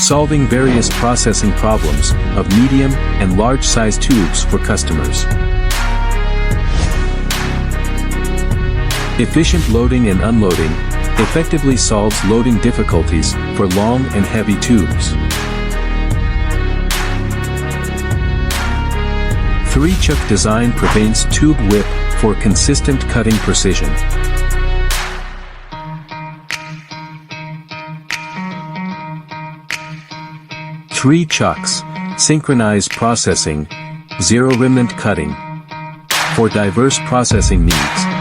solving various processing problems of medium and large-size tubes for customers. Efficient loading and unloading effectively solves loading difficulties for long and heavy tubes. 3-chuck design prevents tube whip for consistent cutting precision. Three chucks, synchronized processing, zero remnant cutting. For diverse processing needs.